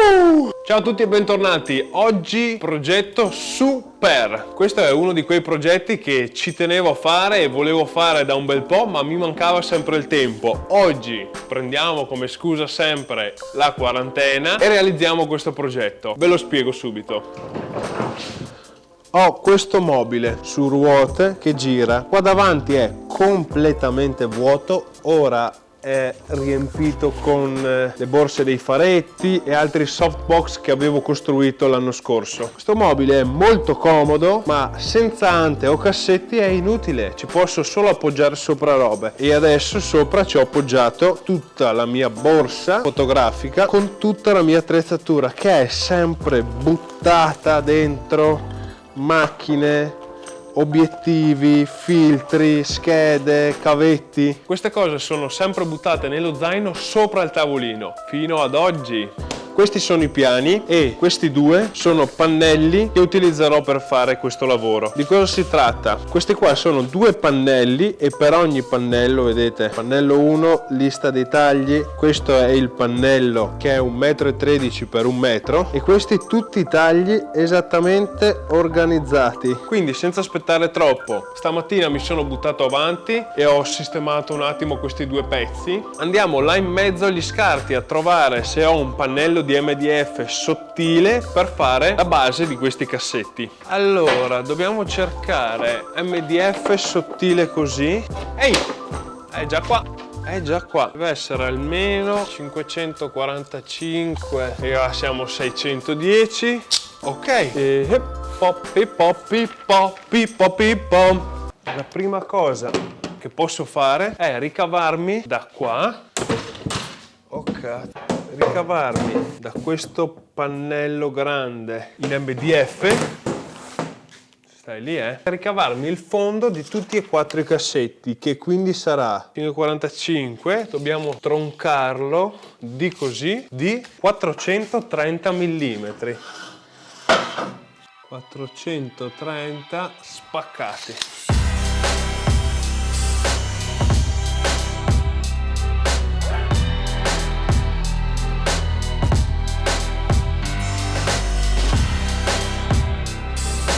Ciao a tutti e bentornati. Oggi progetto super. Questo è uno di quei progetti che ci tenevo a fare e volevo fare da un bel po', ma mi mancava sempre il tempo. Oggi prendiamo come scusa sempre la quarantena e realizziamo questo progetto. Ve lo spiego subito. Ho questo mobile su ruote che gira. Qua davanti è completamente vuoto. Ora è riempito con le borse dei faretti e altri softbox che avevo costruito l'anno scorso. Questo mobile è molto comodo, ma senza ante o cassetti è inutile, ci posso solo appoggiare sopra robe, e adesso sopra ci ho appoggiato tutta la mia borsa fotografica con tutta la mia attrezzatura che è sempre buttata dentro macchine, obiettivi, filtri, schede, cavetti. Queste cose sono sempre buttate nello zaino sopra il tavolino fino ad oggi. Questi sono i piani e questi due sono pannelli che utilizzerò per fare questo lavoro. Di cosa si tratta? Questi qua sono due pannelli e per ogni pannello, vedete, pannello 1, lista dei tagli, questo è il pannello che è 1,13 m per 1 metro e questi tutti i tagli esattamente organizzati. Quindi senza aspettare troppo, stamattina mi sono buttato avanti e ho sistemato un attimo questi due pezzi. Andiamo là in mezzo agli scarti a trovare se ho un pannello di MDF sottile per fare la base di questi cassetti. Allora, dobbiamo cercare MDF sottile così. Ehi, è già qua. È già qua, deve essere almeno 545 e ora siamo 610. Ok, e poppi poppi poppi poppi pom. La prima cosa che posso fare è ricavarmi da qua. Ok, ricavarmi da questo pannello grande in MDF. Stai lì, ricavarmi il fondo di tutti e quattro i cassetti, che quindi sarà 5,45. Dobbiamo troncarlo di così, di 430 mm. 430 spaccati.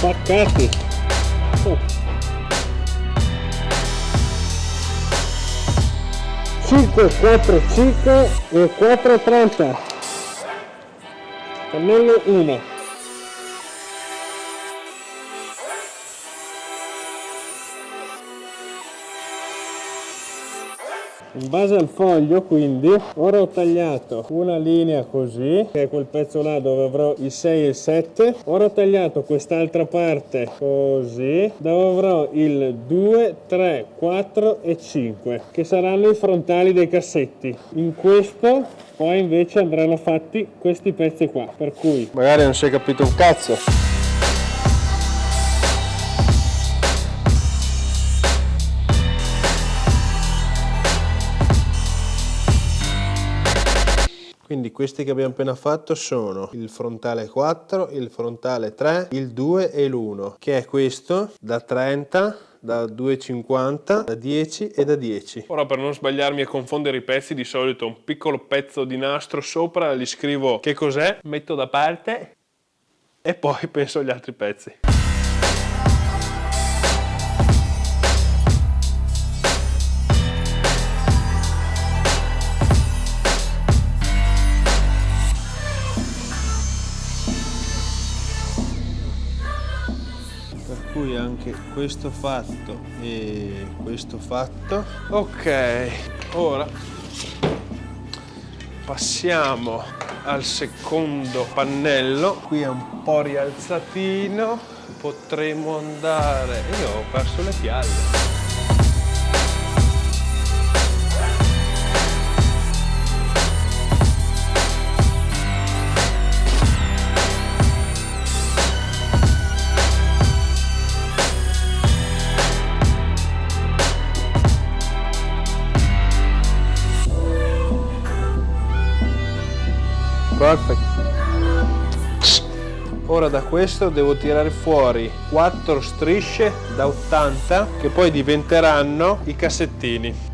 Spaccati. 5, 4, 5 e 4,30. Pannello 1. In base al foglio, quindi, ora ho tagliato una linea così, che è quel pezzo là dove avrò il 6 e il 7. Ora ho tagliato quest'altra parte così, dove avrò il 2, 3, 4 e 5, che saranno i frontali dei cassetti. In questo poi invece andranno fatti questi pezzi qua, per cui magari non si è capito un cazzo. Quindi questi che abbiamo appena fatto sono il frontale 4, il frontale 3, il 2 e l'1, che è questo da 30, da 2,50, da 10 e da 10. Ora, per non sbagliarmi e confondere i pezzi, di solito un piccolo pezzo di nastro sopra, gli scrivo che cos'è, metto da parte e poi penso agli altri pezzi. Per cui anche questo fatto e questo fatto. Ok, ora passiamo al secondo pannello. Qui è un po' rialzatino, potremo andare. Io ho perso le pialle. Perfetto. Ora da questo devo tirare fuori 4 strisce da 80 che poi diventeranno i cassettini.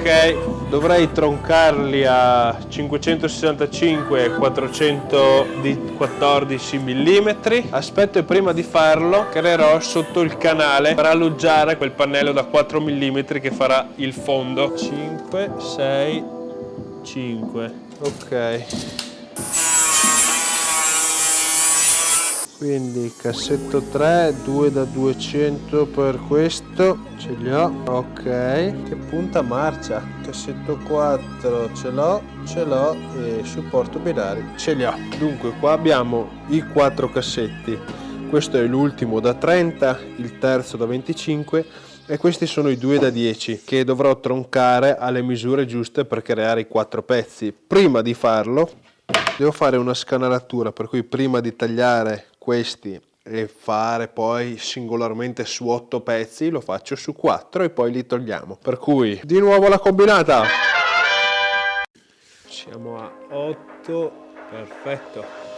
Ok, dovrei troncarli a 565 e 414 mm. Aspetto e prima di farlo creerò sotto il canale per alloggiare quel pannello da 4 mm che farà il fondo. 5, 6, 5. Ok. Quindi cassetto 3, 2 da 200 per questo, ce li ho, ok. Che punta marcia, cassetto 4 ce l'ho e supporto binari ce li ho. Dunque qua abbiamo i 4 cassetti, questo è l'ultimo da 30, il terzo da 25 e questi sono i 2 da 10 che dovrò troncare alle misure giuste per creare i 4 pezzi. Prima di farlo devo fare una scanalatura, per cui prima di tagliare questi e fare poi singolarmente su 8 pezzi lo faccio su 4 e poi li togliamo. Per cui di nuovo la combinata. Siamo a 8, perfetto.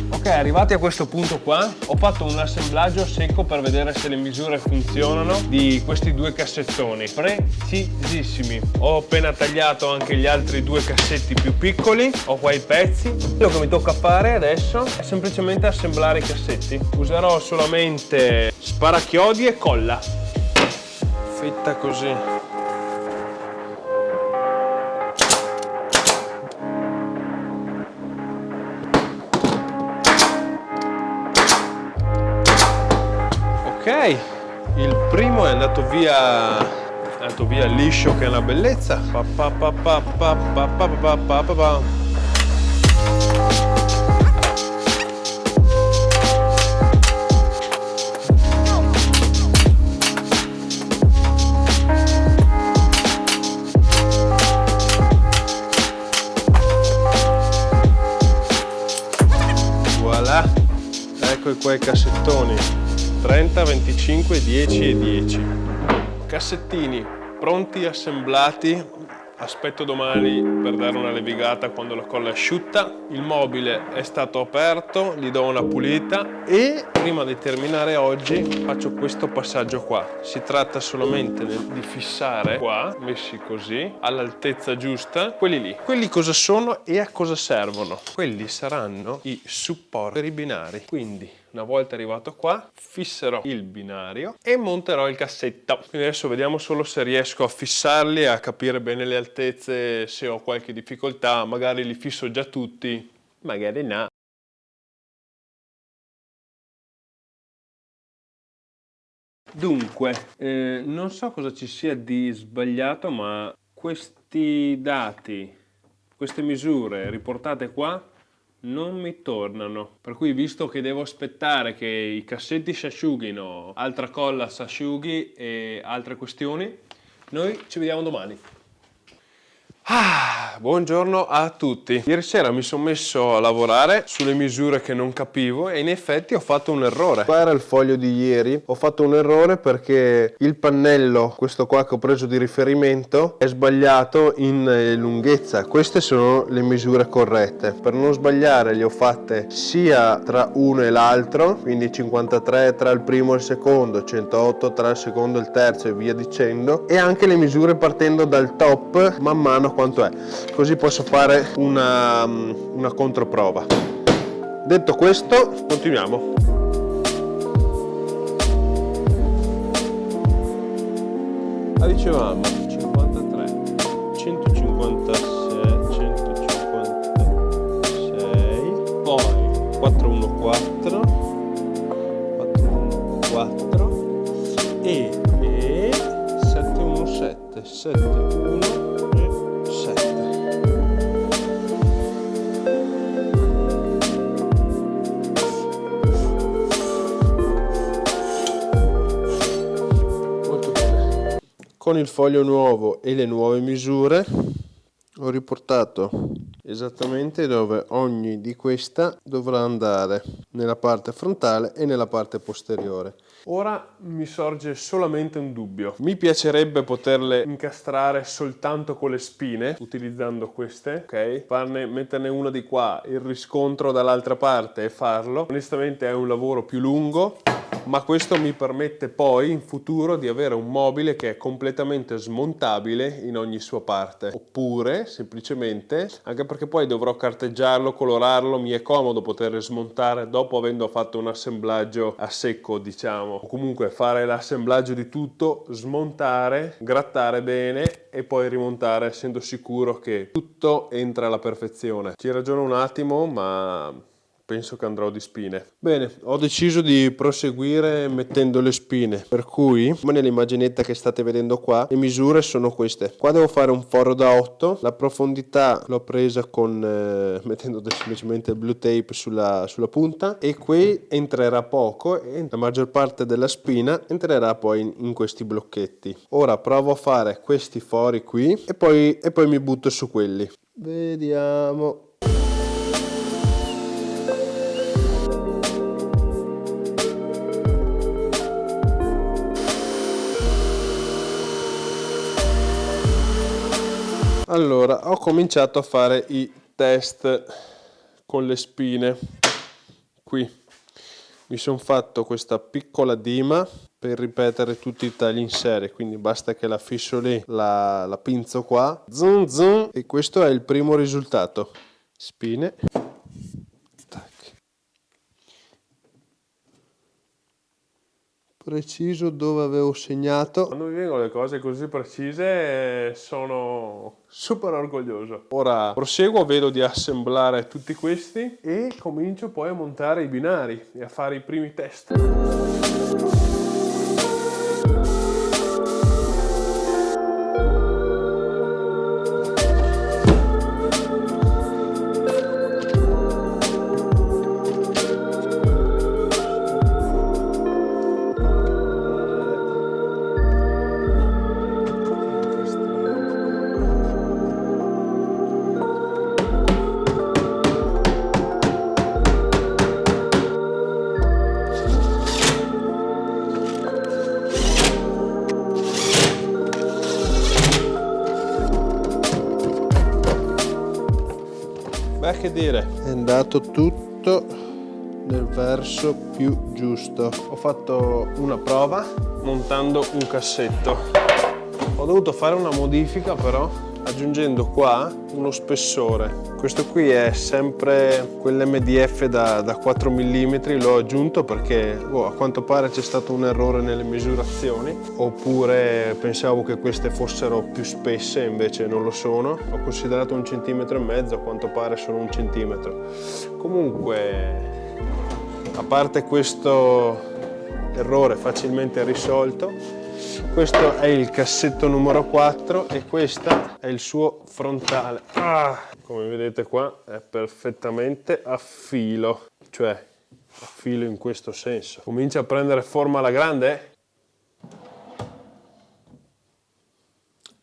Ok, arrivati a questo punto qua, ho fatto un assemblaggio secco per vedere se le misure funzionano di questi 2 cassettoni, precisissimi. Ho appena tagliato anche gli altri 2 cassetti più piccoli, ho qua i pezzi. Quello che mi tocca fare adesso è semplicemente assemblare i cassetti. Userò solamente sparachiodi e colla. Fetta così. Ok, il primo è andato via liscio che è una bellezza. Voilà, ecco qua i cassettoni. 30, 25, 10 e 10. Cassettini pronti, assemblati. Aspetto domani per dare una levigata quando la colla è asciutta. Il mobile è stato aperto, gli do una pulita e prima di terminare oggi faccio questo passaggio qua. Si tratta solamente di fissare qua, messi così, all'altezza giusta, quelli lì. Quelli cosa sono e a cosa servono? Quelli saranno i supporti per i binari. Quindi una volta arrivato qua, fisserò il binario e monterò il cassetto. Quindi adesso vediamo solo se riesco a fissarli e a capire bene le altezze, se ho qualche difficoltà, magari li fisso già tutti, magari no. Dunque, non so cosa ci sia di sbagliato, ma questi dati, queste misure riportate qua, non mi tornano, per cui visto che devo aspettare che i cassetti si asciughino, altra colla si asciughi e altre questioni, noi ci vediamo domani. Buongiorno a tutti. Ieri sera mi sono messo a lavorare sulle misure che non capivo e in effetti ho fatto un errore. Qua era il foglio di ieri, ho fatto un errore perché il pannello, questo qua che ho preso di riferimento, è sbagliato in lunghezza. Queste sono le misure corrette. Per non sbagliare le ho fatte sia tra uno e l'altro, quindi 53 tra il primo e il secondo, 108 tra il secondo e il terzo e via dicendo, e anche le misure partendo dal top man mano quanto è, così posso fare una controprova. Detto questo, continuiamo. Dicevamo 53, 156, 156, poi 414, 414 e 717, 71 e 7. Molto bene. Con il foglio nuovo e le nuove misure ho riportato esattamente dove ogni di questa dovrà andare, nella parte frontale e nella parte posteriore. Ora mi sorge solamente un dubbio. Mi piacerebbe poterle incastrare soltanto con le spine, utilizzando queste, ok? Metterne una di qua, il riscontro dall'altra parte e farlo. Onestamente è un lavoro più lungo, ma questo mi permette poi in futuro di avere un mobile che è completamente smontabile in ogni sua parte. Oppure semplicemente, anche perché poi dovrò carteggiarlo, colorarlo, mi è comodo poter smontare dopo avendo fatto un assemblaggio a secco, diciamo. O comunque fare l'assemblaggio di tutto, smontare, grattare bene e poi rimontare, essendo sicuro che tutto entra alla perfezione. Ci ragiono un attimo, ma penso che andrò di spine. Bene, ho deciso di proseguire mettendo le spine, per cui, come nell'immaginetta che state vedendo qua, le misure sono queste. Qua devo fare un foro da 8, la profondità l'ho presa con mettendo semplicemente il blue tape sulla punta, e qui entrerà poco e la maggior parte della spina entrerà poi in questi blocchetti. Ora provo a fare questi fori qui e poi mi butto su quelli. Vediamo. Allora, ho cominciato a fare i test con le spine. Qui mi sono fatto questa piccola dima per ripetere tutti i tagli in serie, quindi basta che la fisso lì, la pinzo qua, zoom zoom, e questo è il primo risultato. Spine. Tac. Preciso dove avevo segnato. Quando mi vengono le cose così precise sono super orgoglioso. Ora proseguo, vedo di assemblare tutti questi e comincio poi a montare i binari e a fare i primi test. Beh, che dire, è andato tutto nel verso più giusto. Ho fatto una prova montando un cassetto. Ho dovuto fare una modifica però aggiungendo qua uno spessore. Questo qui è sempre quell'MDF da 4 mm, l'ho aggiunto perché a quanto pare c'è stato un errore nelle misurazioni, oppure pensavo che queste fossero più spesse, invece non lo sono. Ho considerato 1,5 centimetri, a quanto pare sono 1 centimetro. Comunque, a parte questo errore facilmente risolto, questo è il cassetto numero 4 e questo è il suo frontale. Come vedete qua è perfettamente a filo, cioè a filo in questo senso. Comincia a prendere forma alla grande.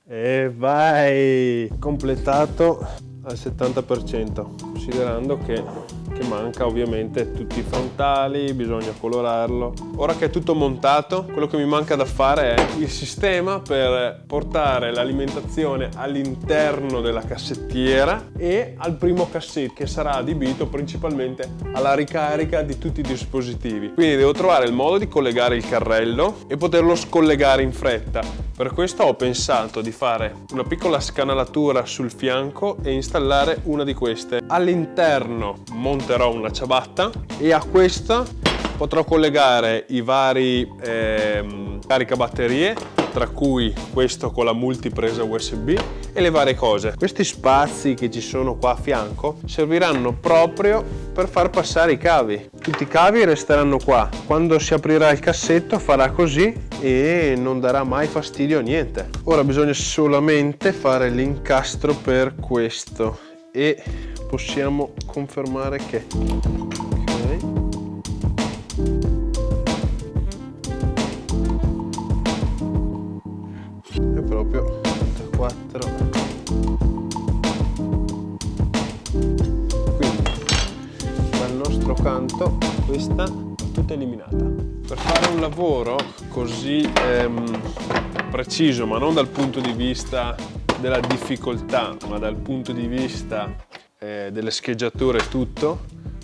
E vai! Completato al 70%, considerando che manca ovviamente tutti i frontali, bisogna colorarlo. Ora che è tutto montato, quello che mi manca da fare è il sistema per portare l'alimentazione all'interno della cassettiera e al primo cassetto, che sarà adibito principalmente alla ricarica di tutti i dispositivi. Quindi devo trovare il modo di collegare il carrello e poterlo scollegare in fretta. Per questo ho pensato di fare una piccola scanalatura sul fianco e installare una di queste. All'interno monterò una ciabatta e a questa potrò collegare i vari caricabatterie, tra cui questo con la multipresa USB e le varie cose. Questi spazi che ci sono qua a fianco serviranno proprio per far passare i cavi. Tutti i cavi resteranno qua. Quando si aprirà il cassetto farà così e non darà mai fastidio a niente. Ora bisogna solamente fare l'incastro per questo e possiamo confermare che è proprio 84. canto questa tutta eliminata. Per fare un lavoro così preciso, ma non dal punto di vista della difficoltà, ma dal punto di vista delle scheggiature e tutto,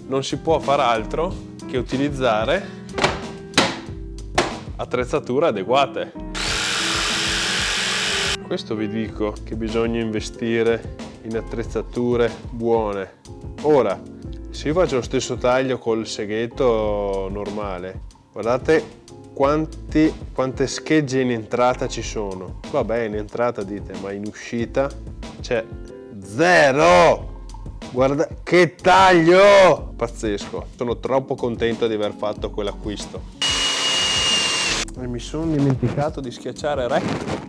non si può fare altro che utilizzare attrezzature adeguate. Questo vi dico che bisogna investire in attrezzature buone. Ora, se io faccio lo stesso taglio col seghetto normale, guardate quante schegge in entrata ci sono. Vabbè, in entrata dite, ma in uscita c'è zero! Guarda che taglio! Pazzesco, sono troppo contento di aver fatto quell'acquisto. E mi sono dimenticato di schiacciare REC.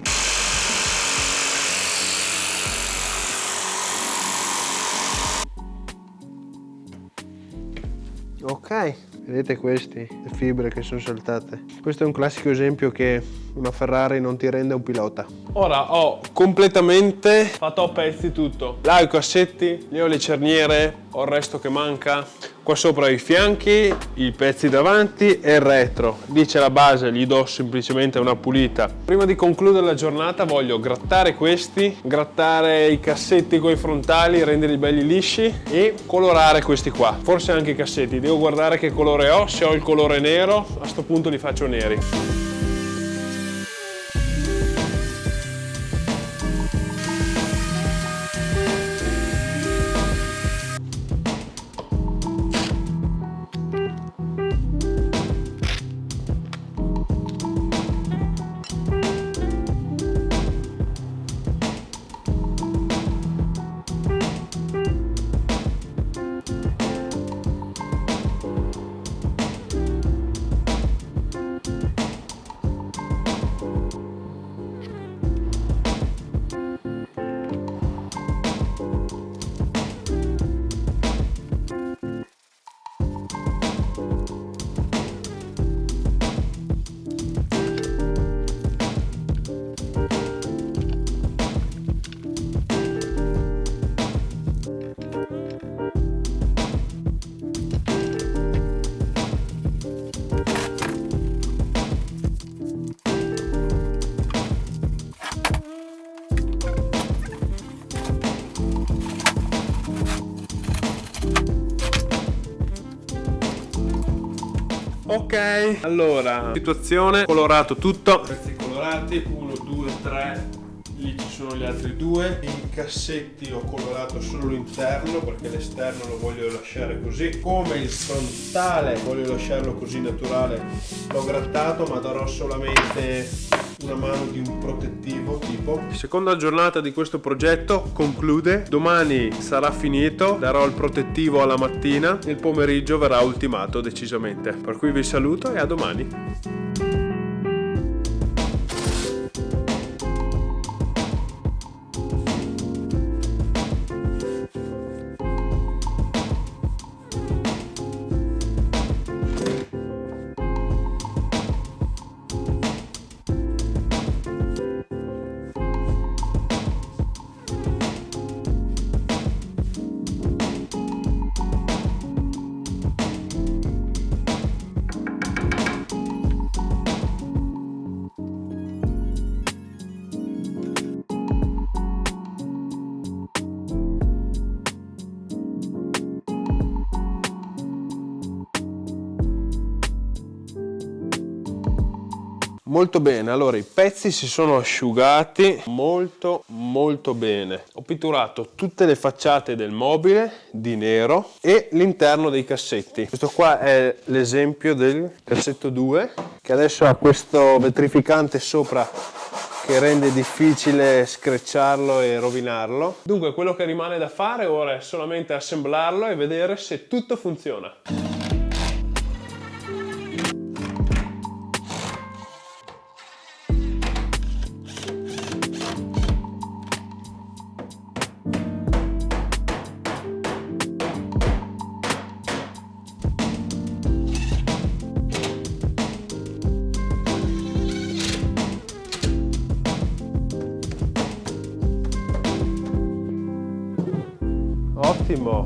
Ok, vedete queste le fibre che sono saltate. Questo è un classico esempio che una Ferrari non ti rende un pilota. Ora ho completamente fatto a pezzi tutto. Là ho i cassetti, lì ho le cerniere, ho il resto che manca. Qua sopra i fianchi, i pezzi davanti e il retro. Lì c'è la base, gli do semplicemente una pulita. Prima di concludere la giornata voglio grattare questi, grattare i cassetti con i frontali, renderli belli lisci e colorare questi qua. Forse anche i cassetti, devo guardare che colore ho, se ho il colore nero a sto punto li faccio neri. Ok, allora, situazione, colorato tutto, pezzi colorati, 1, 2, 3, lì ci sono gli altri due, i cassetti ho colorato solo l'interno perché l'esterno lo voglio lasciare così, come il frontale voglio lasciarlo così naturale, l'ho grattato ma darò solamente una mano di un protettivo tipo. Seconda giornata di questo progetto conclude, domani sarà finito, darò il protettivo alla mattina, nel pomeriggio verrà ultimato decisamente, per cui vi saluto e a domani. Molto bene, allora i pezzi si sono asciugati molto bene. Ho pitturato tutte le facciate del mobile di nero e l'interno dei cassetti. Questo qua è l'esempio del cassetto 2 che adesso ha questo vetrificante sopra che rende difficile screcciarlo e rovinarlo. Dunque quello che rimane da fare ora è solamente assemblarlo e vedere se tutto funziona. Ottimo!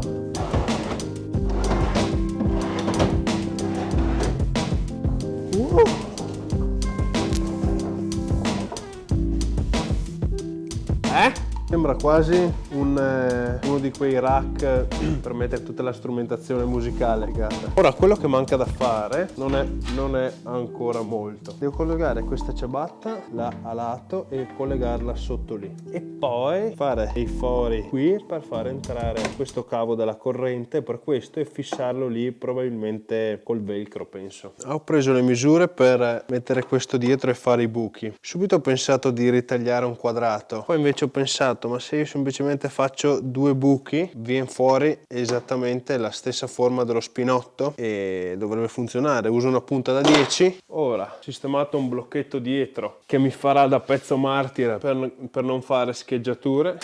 Sembra quasi uno di quei rack per mettere tutta la strumentazione musicale. Ora quello che manca da fare non è ancora molto. Devo collegare questa ciabatta là a lato e collegarla sotto lì. E poi fare dei fori qui per far entrare questo cavo della corrente per questo e fissarlo lì probabilmente col velcro, penso. Ho preso le misure per mettere questo dietro e fare i buchi. Subito ho pensato di ritagliare un quadrato. Poi invece ho pensato, ma se io semplicemente faccio due buchi viene fuori esattamente la stessa forma dello spinotto e dovrebbe funzionare. Uso una punta da 10. Ora ho sistemato un blocchetto dietro che mi farà da pezzo martire per non fare scheggiature.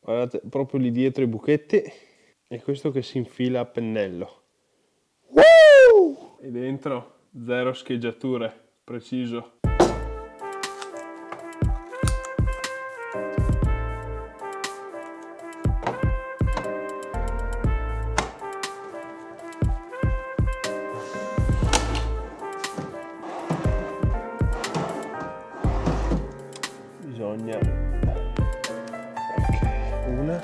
Guardate, proprio lì dietro i buchetti. E questo che si infila a pennello. E dentro zero scheggiature, preciso. Bisogna... Ok, una...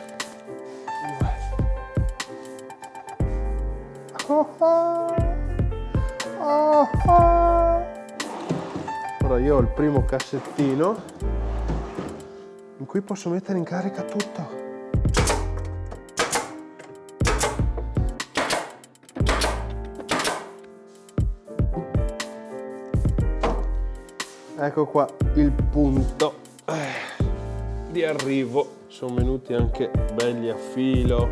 Ora io ho il primo cassettino in cui posso mettere in carica tutto. Ecco qua il punto di arrivo. Sono venuti anche belli a filo,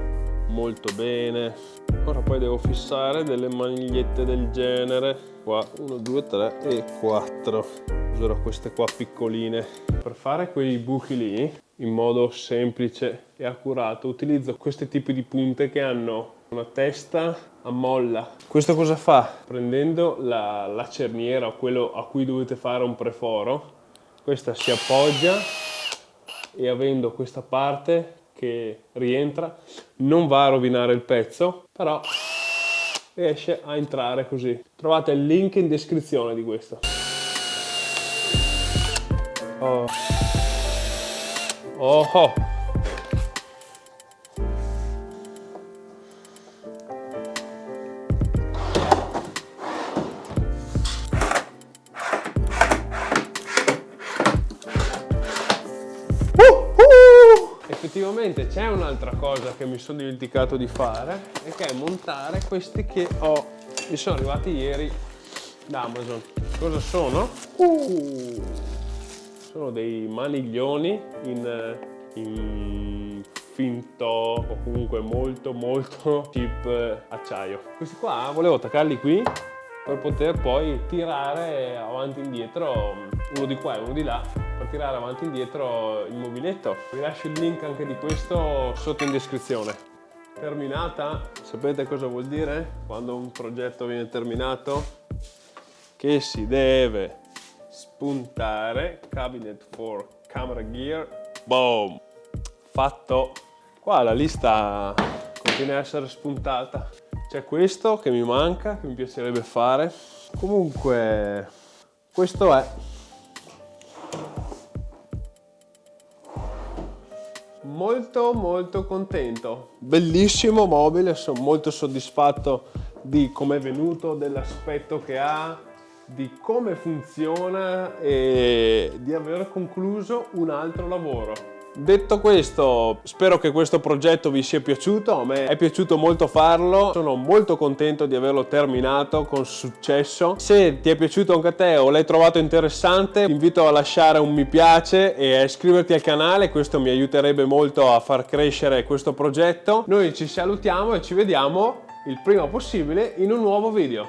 molto bene. Ora poi devo fissare delle manigliette del genere. Qua 1, 2, 3 e 4. Userò queste qua piccoline. Per fare quei buchi lì in modo semplice e accurato utilizzo questi tipi di punte che hanno una testa a molla. Questo cosa fa? Prendendo la cerniera o quello a cui dovete fare un preforo, questa si appoggia e avendo questa parte che rientra non va a rovinare il pezzo, però riesce a entrare così. Trovate il link in descrizione di questo. Oh. Effettivamente c'è un'altra cosa che mi sono dimenticato di fare e che è montare questi che mi sono arrivati ieri da Amazon. Cosa sono? Sono dei maniglioni in finto o comunque molto cheap acciaio. Questi qua volevo attaccarli qui per poter poi tirare avanti e indietro, uno di qua e uno di là, per tirare avanti e indietro il mobiletto. Vi lascio il link anche di questo sotto in descrizione. Terminata, sapete cosa vuol dire quando un progetto viene terminato? Che si deve spuntare. Cabinet for camera gear, boom, fatto. Qua la lista continua a essere spuntata. C'è questo che mi manca, che mi piacerebbe fare. Comunque questo è. Molto contento, bellissimo mobile, sono molto soddisfatto di come è venuto, dell'aspetto che ha, di come funziona e di aver concluso un altro lavoro. Detto questo, spero che questo progetto vi sia piaciuto, a me è piaciuto molto farlo, sono molto contento di averlo terminato con successo. Se ti è piaciuto anche a te o l'hai trovato interessante, ti invito a lasciare un mi piace e a iscriverti al canale, questo mi aiuterebbe molto a far crescere questo progetto. Noi ci salutiamo e ci vediamo il prima possibile in un nuovo video.